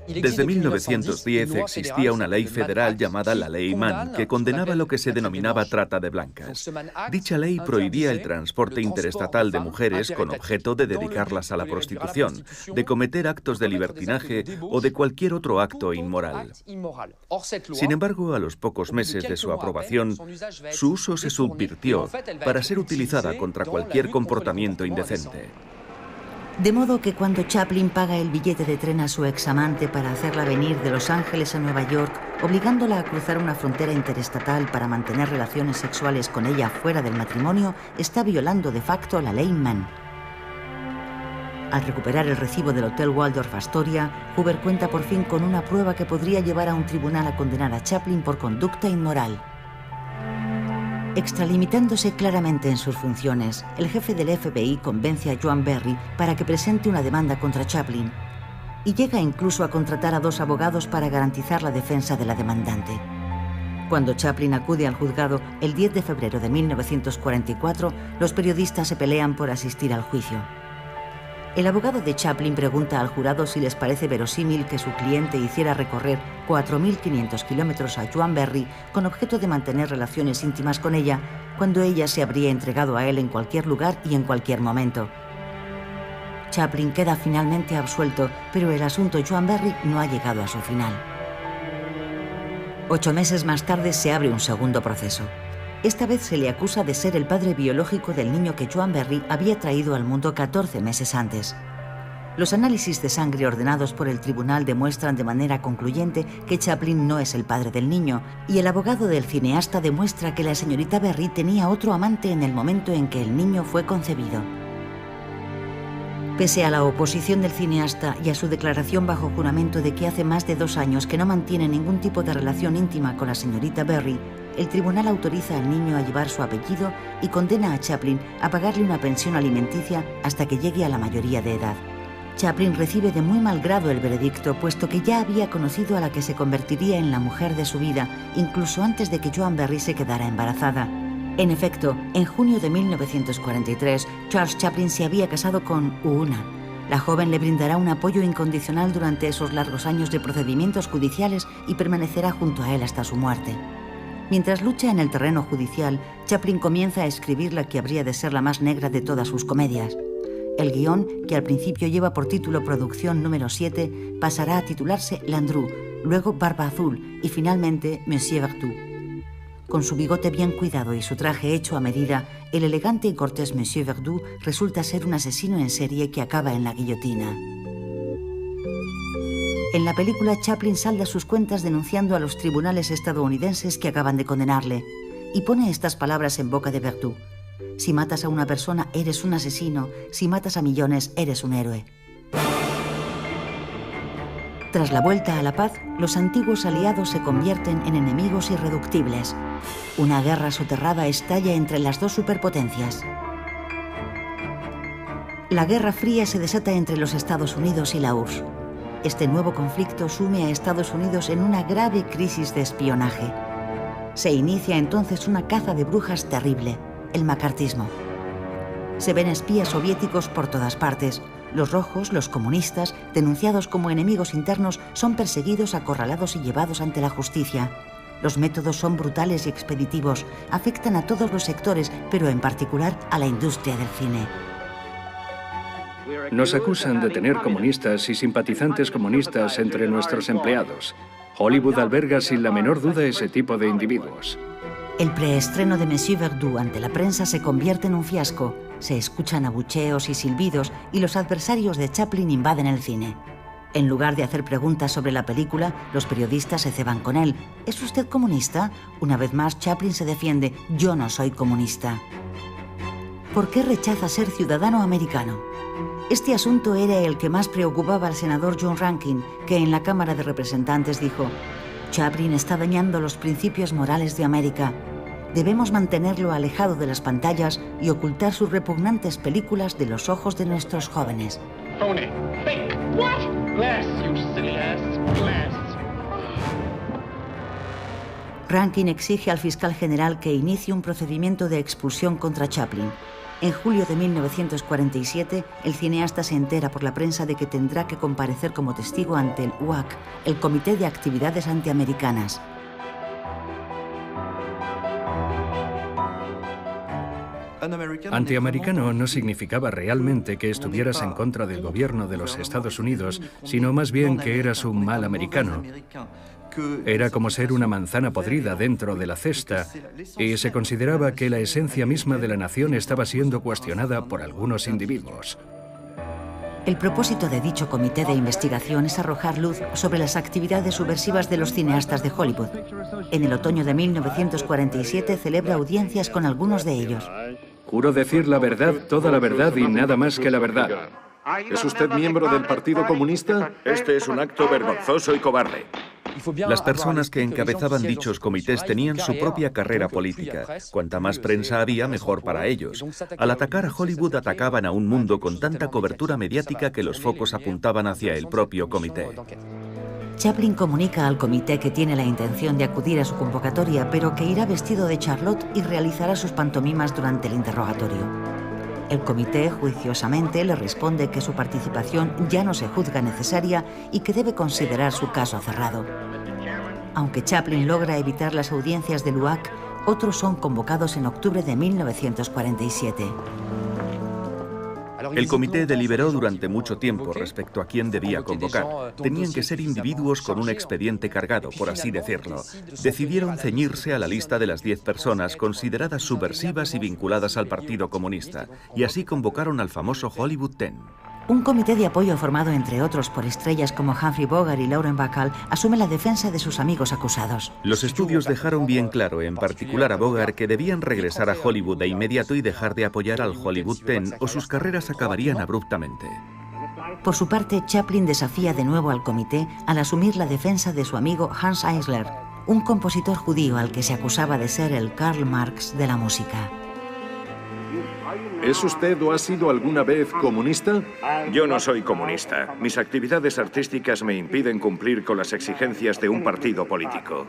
Desde 1910 existía una ley federal llamada la Ley Mann, que condenaba lo que se denominaba trata de blancas. Dicha ley prohibía el transporte interestatal de mujeres con objeto de dedicarlas a la prostitución, de cometer actos de libertinaje o de cualquier otro acto inmoral. Sin embargo, a los pocos meses de su aprobación, su uso se subvirtió para ser utilizada contra cualquier comportamiento indecente. De modo que cuando Chaplin paga el billete de tren a su examante para hacerla venir de Los Ángeles a Nueva York, obligándola a cruzar una frontera interestatal para mantener relaciones sexuales con ella fuera del matrimonio, está violando de facto la ley Mann. Al recuperar el recibo del Hotel Waldorf Astoria, Hoover cuenta por fin con una prueba que podría llevar a un tribunal a condenar a Chaplin por conducta inmoral. Extralimitándose claramente en sus funciones, el jefe del FBI convence a Joan Berry para que presente una demanda contra Chaplin y llega incluso a contratar a 2 abogados para garantizar la defensa de la demandante. Cuando Chaplin acude al juzgado el 10 de febrero de 1944, los periodistas se pelean por asistir al juicio. El abogado de Chaplin pregunta al jurado si les parece verosímil que su cliente hiciera recorrer 4.500 kilómetros a Joan Berry con objeto de mantener relaciones íntimas con ella, cuando ella se habría entregado a él en cualquier lugar y en cualquier momento. Chaplin queda finalmente absuelto, pero el asunto Joan Berry no ha llegado a su final. 8 meses más tarde se abre un segundo proceso. Esta vez se le acusa de ser el padre biológico del niño que Joan Berry había traído al mundo 14 meses antes. Los análisis de sangre ordenados por el tribunal demuestran de manera concluyente que Chaplin no es el padre del niño, y el abogado del cineasta demuestra que la señorita Berry tenía otro amante en el momento en que el niño fue concebido. Pese a la oposición del cineasta y a su declaración bajo juramento de que hace más de 2 años que no mantiene ningún tipo de relación íntima con la señorita Berry, el tribunal autoriza al niño a llevar su apellido y condena a Chaplin a pagarle una pensión alimenticia hasta que llegue a la mayoría de edad. Chaplin recibe de muy mal grado el veredicto, puesto que ya había conocido a la que se convertiría en la mujer de su vida, incluso antes de que Joan Berry se quedara embarazada. En efecto, en junio de 1943, Charles Chaplin se había casado con Una. La joven le brindará un apoyo incondicional durante esos largos años de procedimientos judiciales y permanecerá junto a él hasta su muerte. Mientras lucha en el terreno judicial, Chaplin comienza a escribir la que habría de ser la más negra de todas sus comedias. El guión, que al principio lleva por título Producción número 7, pasará a titularse Landru, luego Barba Azul y finalmente Monsieur Verdoux. Con su bigote bien cuidado y su traje hecho a medida, el elegante y cortés Monsieur Verdoux resulta ser un asesino en serie que acaba en la guillotina. En la película, Chaplin salda sus cuentas denunciando a los tribunales estadounidenses que acaban de condenarle y pone estas palabras en boca de Verdoux: si matas a una persona, eres un asesino; si matas a millones, eres un héroe. Tras la vuelta a la paz, los antiguos aliados se convierten en enemigos irreductibles. Una guerra soterrada estalla entre las 2 superpotencias. La Guerra Fría se desata entre los Estados Unidos y la URSS. Este nuevo conflicto sume a Estados Unidos en una grave crisis de espionaje. Se inicia entonces una caza de brujas terrible, el macartismo. Se ven espías soviéticos por todas partes. Los rojos, los comunistas, denunciados como enemigos internos, son perseguidos, acorralados y llevados ante la justicia. Los métodos son brutales y expeditivos, afectan a todos los sectores, pero en particular a la industria del cine. Nos acusan de tener comunistas y simpatizantes comunistas entre nuestros empleados. Hollywood alberga sin la menor duda ese tipo de individuos. El preestreno de Monsieur Verdoux ante la prensa se convierte en un fiasco. Se escuchan abucheos y silbidos y los adversarios de Chaplin invaden el cine. En lugar de hacer preguntas sobre la película, los periodistas se ceban con él. ¿Es usted comunista? Una vez más, Chaplin se defiende: yo no soy comunista. ¿Por qué rechaza ser ciudadano americano? Este asunto era el que más preocupaba al senador John Rankin, que en la Cámara de Representantes dijo: Chaplin está dañando los principios morales de América. Debemos mantenerlo alejado de las pantallas y ocultar sus repugnantes películas de los ojos de nuestros jóvenes. Phony. Fake. What? Glass, you silly ass. Glass. Rankin exige al fiscal general que inicie un procedimiento de expulsión contra Chaplin. En julio de 1947, el cineasta se entera por la prensa de que tendrá que comparecer como testigo ante el UAC, el Comité de Actividades Antiamericanas. Antiamericano no significaba realmente que estuvieras en contra del gobierno de los Estados Unidos, sino más bien que eras un mal americano. Era como ser una manzana podrida dentro de la cesta, y se consideraba que la esencia misma de la nación estaba siendo cuestionada por algunos individuos. El propósito de dicho comité de investigación es arrojar luz sobre las actividades subversivas de los cineastas de Hollywood. En el otoño de 1947 celebra audiencias con algunos de ellos. Juro decir la verdad, toda la verdad y nada más que la verdad. ¿Es usted miembro del Partido Comunista? Este es un acto vergonzoso y cobarde. Las personas que encabezaban dichos comités tenían su propia carrera política. Cuanta más prensa había, mejor para ellos. Al atacar a Hollywood, atacaban a un mundo con tanta cobertura mediática que los focos apuntaban hacia el propio comité. Chaplin comunica al comité que tiene la intención de acudir a su convocatoria, pero que irá vestido de Charlotte y realizará sus pantomimas durante el interrogatorio. El comité juiciosamente le responde que su participación ya no se juzga necesaria y que debe considerar su caso cerrado. Aunque Chaplin logra evitar las audiencias de LUAC, otros son convocados en octubre de 1947. El comité deliberó durante mucho tiempo respecto a quién debía convocar. Tenían que ser individuos con un expediente cargado, por así decirlo. Decidieron ceñirse a la lista de las 10 personas consideradas subversivas y vinculadas al Partido Comunista, y así convocaron al famoso Hollywood Ten. Un comité de apoyo formado entre otros por estrellas como Humphrey Bogart y Lauren Bacall asume la defensa de sus amigos acusados. Los estudios dejaron bien claro, en particular a Bogart, que debían regresar a Hollywood de inmediato y dejar de apoyar al Hollywood Ten o sus carreras acabarían abruptamente. Por su parte, Chaplin desafía de nuevo al comité al asumir la defensa de su amigo Hans Eisler, un compositor judío al que se acusaba de ser el Karl Marx de la música. ¿Es usted o ha sido alguna vez comunista? Yo no soy comunista. Mis actividades artísticas me impiden cumplir con las exigencias de un partido político.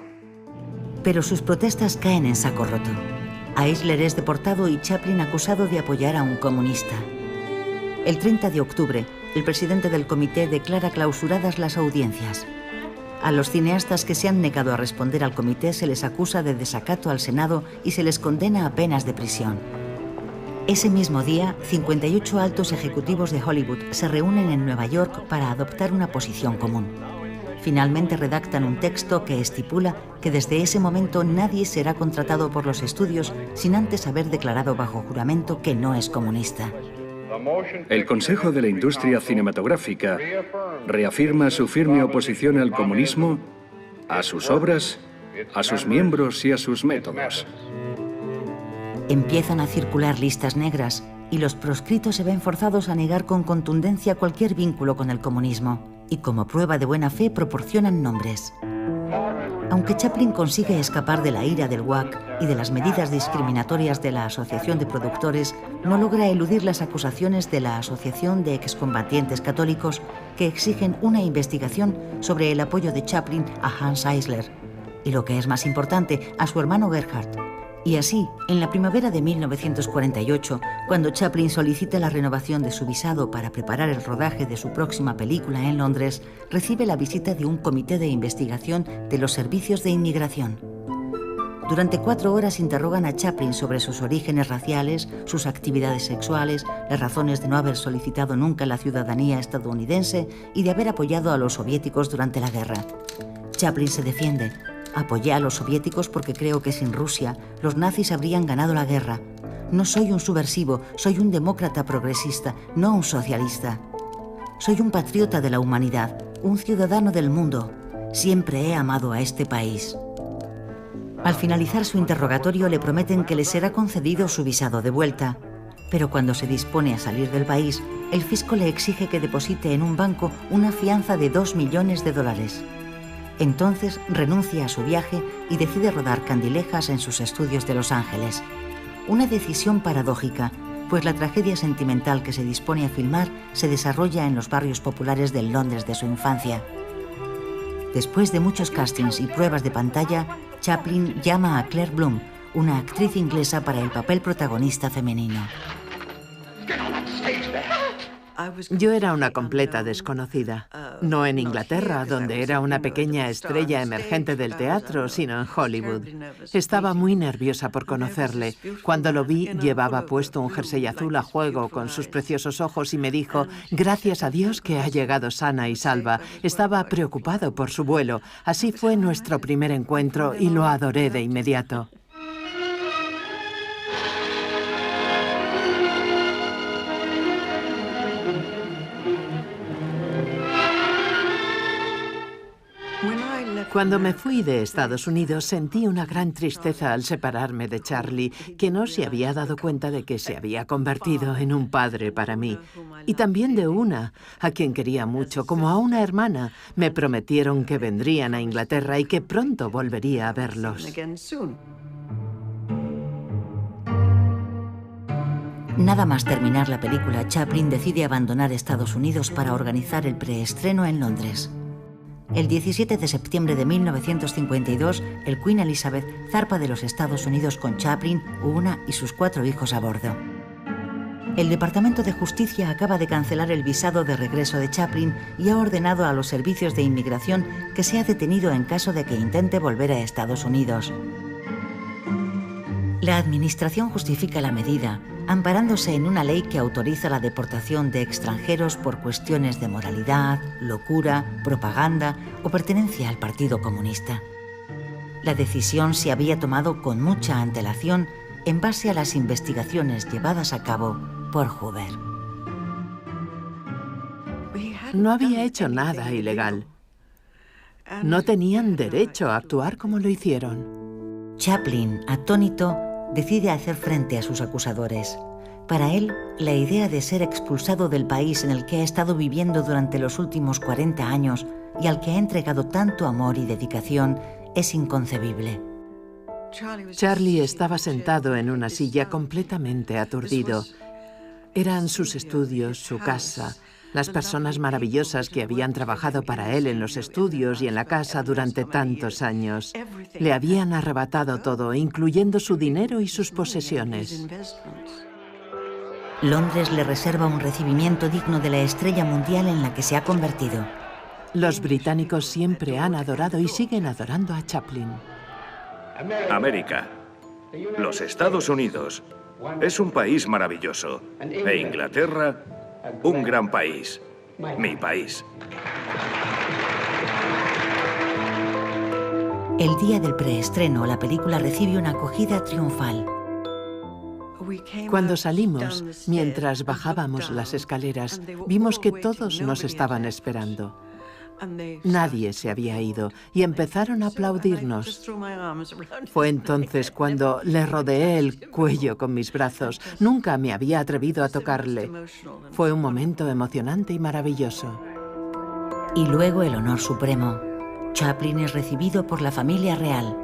Pero sus protestas caen en saco roto. Eisler es deportado y Chaplin acusado de apoyar a un comunista. El 30 de octubre, el presidente del comité declara clausuradas las audiencias. A los cineastas que se han negado a responder al comité se les acusa de desacato al Senado y se les condena a penas de prisión. Ese mismo día, 58 altos ejecutivos de Hollywood se reúnen en Nueva York para adoptar una posición común. Finalmente redactan un texto que estipula que desde ese momento nadie será contratado por los estudios sin antes haber declarado bajo juramento que no es comunista. El Consejo de la Industria Cinematográfica reafirma su firme oposición al comunismo, a sus obras, a sus miembros y a sus métodos. Empiezan a circular listas negras y los proscritos se ven forzados a negar con contundencia cualquier vínculo con el comunismo y como prueba de buena fe proporcionan nombres. Aunque Chaplin consigue escapar de la ira del WAC y de las medidas discriminatorias de la Asociación de Productores, no logra eludir las acusaciones de la Asociación de Excombatientes Católicos que exigen una investigación sobre el apoyo de Chaplin a Hans Eisler y, lo que es más importante, a su hermano Gerhard. Y así, en la primavera de 1948, cuando Chaplin solicita la renovación de su visado para preparar el rodaje de su próxima película en Londres, recibe la visita de un comité de investigación de los servicios de inmigración. Durante 4 horas interrogan a Chaplin sobre sus orígenes raciales, sus actividades sexuales, las razones de no haber solicitado nunca la ciudadanía estadounidense y de haber apoyado a los soviéticos durante la guerra. Chaplin se defiende. Apoyé a los soviéticos porque creo que sin Rusia los nazis habrían ganado la guerra. No soy un subversivo, soy un demócrata progresista, no un socialista. Soy un patriota de la humanidad, un ciudadano del mundo. Siempre he amado a este país. Al finalizar su interrogatorio le prometen que le será concedido su visado de vuelta. Pero cuando se dispone a salir del país, el fisco le exige que deposite en un banco una fianza de $2 millones. Entonces renuncia a su viaje y decide rodar Candilejas en sus estudios de Los Ángeles. Una decisión paradójica, pues la tragedia sentimental que se dispone a filmar se desarrolla en los barrios populares del Londres de su infancia. Después de muchos castings y pruebas de pantalla, Chaplin llama a Claire Bloom, una actriz inglesa para el papel protagonista femenino. Yo era una completa desconocida. No en Inglaterra, donde era una pequeña estrella emergente del teatro, sino en Hollywood. Estaba muy nerviosa por conocerle. Cuando lo vi, llevaba puesto un jersey azul a juego con sus preciosos ojos y me dijo, gracias a Dios que ha llegado sana y salva. Estaba preocupado por su vuelo. Así fue nuestro primer encuentro y lo adoré de inmediato. Cuando me fui de Estados Unidos sentí una gran tristeza al separarme de Charlie, que no se había dado cuenta de que se había convertido en un padre para mí. Y también de Una, a quien quería mucho, como a una hermana. Me prometieron que vendrían a Inglaterra y que pronto volvería a verlos. Nada más terminar la película, Chaplin decide abandonar Estados Unidos para organizar el preestreno en Londres. El 17 de septiembre de 1952, el Queen Elizabeth zarpa de los Estados Unidos con Chaplin, Una y sus 4 hijos a bordo. El Departamento de Justicia acaba de cancelar el visado de regreso de Chaplin y ha ordenado a los servicios de inmigración que sea detenido en caso de que intente volver a Estados Unidos. La administración justifica la medida, amparándose en una ley que autoriza la deportación de extranjeros por cuestiones de moralidad, locura, propaganda o pertenencia al Partido Comunista. La decisión se había tomado con mucha antelación en base a las investigaciones llevadas a cabo por Hoover. No había hecho nada ilegal. No tenían derecho a actuar como lo hicieron. Chaplin, atónito, decide hacer frente a sus acusadores. Para él, la idea de ser expulsado del país en el que ha estado viviendo durante los últimos 40 años y al que ha entregado tanto amor y dedicación es inconcebible. Charlie estaba sentado en una silla completamente aturdido. Eran sus estudios, su casa, las personas maravillosas que habían trabajado para él en los estudios y en la casa durante tantos años. Le habían arrebatado todo, incluyendo su dinero y sus posesiones. Londres le reserva un recibimiento digno de la estrella mundial en la que se ha convertido. Los británicos siempre han adorado y siguen adorando a Chaplin. América, los Estados Unidos, es un país maravilloso. E Inglaterra, un gran país. Mi país. El día del preestreno, la película recibe una acogida triunfal. Cuando salimos, mientras bajábamos las escaleras, vimos que todos nos estaban esperando. Nadie se había ido y empezaron a aplaudirnos. Fue entonces cuando le rodeé el cuello con mis brazos. Nunca me había atrevido a tocarle. Fue un momento emocionante y maravilloso. Y luego el honor supremo. Chaplin es recibido por la familia real.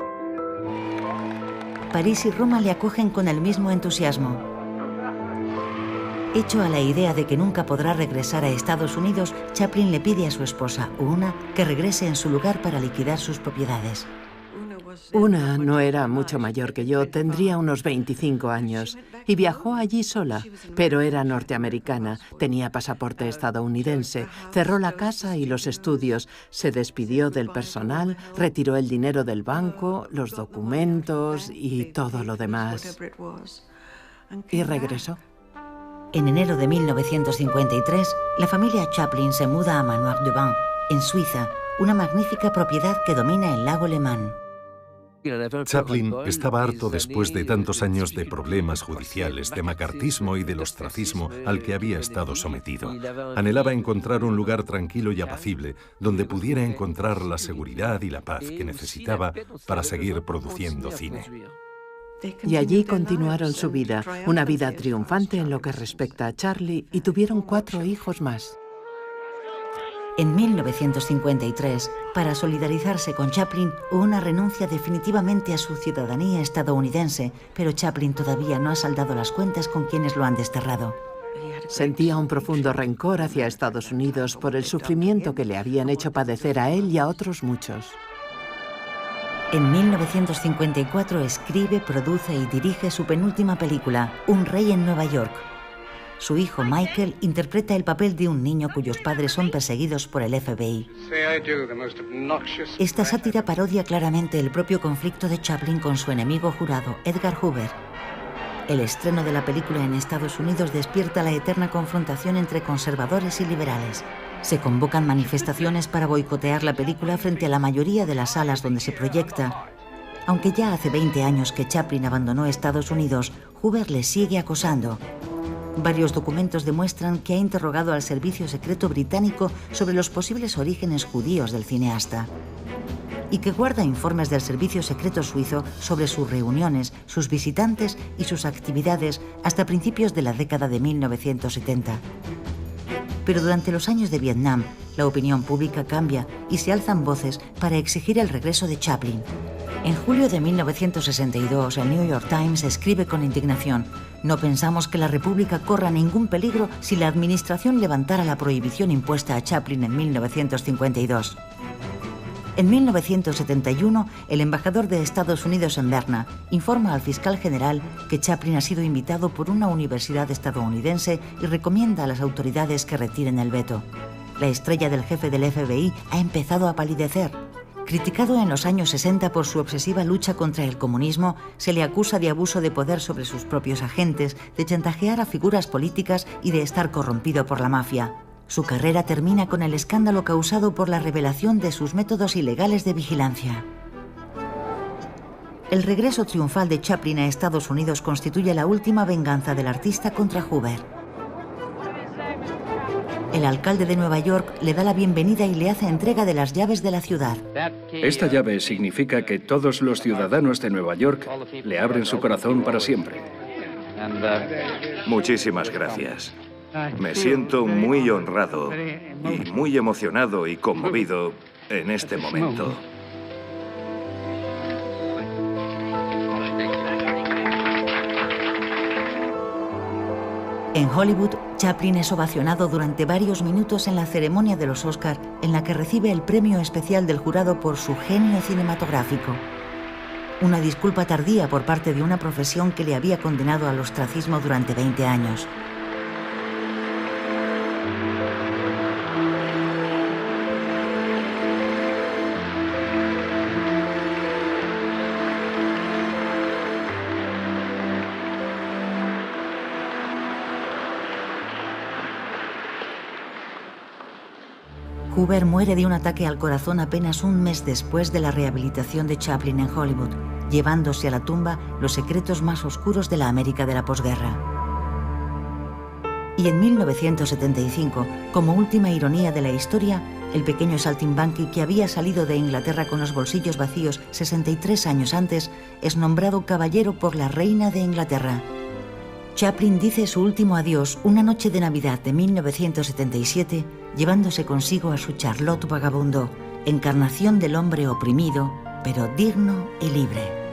París y Roma le acogen con el mismo entusiasmo. Hecho a la idea de que nunca podrá regresar a Estados Unidos, Chaplin le pide a su esposa, Una, que regrese en su lugar para liquidar sus propiedades. Una no era mucho mayor que yo, tendría unos 25 años, y viajó allí sola, pero era norteamericana, tenía pasaporte estadounidense, cerró la casa y los estudios, se despidió del personal, retiró el dinero del banco, los documentos y todo lo demás. Y regresó. En enero de 1953, la familia Chaplin se muda a Manoir-du-Vin, en Suiza, una magnífica propiedad que domina el lago Le Mans. Chaplin estaba harto después de tantos años de problemas judiciales, de macartismo y del ostracismo al que había estado sometido. Anhelaba encontrar un lugar tranquilo y apacible, donde pudiera encontrar la seguridad y la paz que necesitaba para seguir produciendo cine. Y allí continuaron su vida, una vida triunfante en lo que respecta a Charlie, y tuvieron 4 hijos más. En 1953, para solidarizarse con Chaplin, Una renuncia definitivamente a su ciudadanía estadounidense, pero Chaplin todavía no ha saldado las cuentas con quienes lo han desterrado. Sentía un profundo rencor hacia Estados Unidos por el sufrimiento que le habían hecho padecer a él y a otros muchos. En 1954 escribe, produce y dirige su penúltima película, Un rey en Nueva York. Su hijo Michael interpreta el papel de un niño cuyos padres son perseguidos por el FBI. Esta sátira parodia claramente el propio conflicto de Chaplin con su enemigo jurado, Edgar Hoover. El estreno de la película en Estados Unidos despierta la eterna confrontación entre conservadores y liberales. Se convocan manifestaciones para boicotear la película frente a la mayoría de las salas donde se proyecta. Aunque ya hace 20 años que Chaplin abandonó Estados Unidos, Hoover le sigue acosando. Varios documentos demuestran que ha interrogado al servicio secreto británico sobre los posibles orígenes judíos del cineasta. y que guarda informes del servicio secreto suizo sobre sus reuniones, sus visitantes y sus actividades hasta principios de la década de 1970. Pero durante los años de Vietnam, la opinión pública cambia y se alzan voces para exigir el regreso de Chaplin. En julio de 1962, el New York Times escribe con indignación: «No pensamos que la República corra ningún peligro si la administración levantara la prohibición impuesta a Chaplin en 1952». En 1971, el embajador de Estados Unidos en Berna informa al fiscal general que Chaplin ha sido invitado por una universidad estadounidense y recomienda a las autoridades que retiren el veto. La estrella del jefe del FBI ha empezado a palidecer. Criticado en los años 60 por su obsesiva lucha contra el comunismo, se le acusa de abuso de poder sobre sus propios agentes, de chantajear a figuras políticas y de estar corrompido por la mafia. Su carrera termina con el escándalo causado por la revelación de sus métodos ilegales de vigilancia. El regreso triunfal de Chaplin a Estados Unidos constituye la última venganza del artista contra Hoover. El alcalde de Nueva York le da la bienvenida y le hace entrega de las llaves de la ciudad. Esta llave significa que todos los ciudadanos de Nueva York le abren su corazón para siempre. Muchísimas gracias. Me siento muy honrado y muy emocionado y conmovido en este momento. En Hollywood, Chaplin es ovacionado durante varios minutos en la ceremonia de los Oscar, en la que recibe el premio especial del jurado por su genio cinematográfico. Una disculpa tardía por parte de una profesión que le había condenado al ostracismo durante 20 años. Hoover muere de un ataque al corazón apenas un mes después de la rehabilitación de Chaplin en Hollywood, llevándose a la tumba los secretos más oscuros de la América de la posguerra. Y en 1975, como última ironía de la historia, el pequeño saltimbanqui que había salido de Inglaterra con los bolsillos vacíos 63 años antes, es nombrado caballero por la reina de Inglaterra. Chaplin dice su último adiós una noche de Navidad de 1977, llevándose consigo a su Charlotte vagabundo, encarnación del hombre oprimido, pero digno y libre.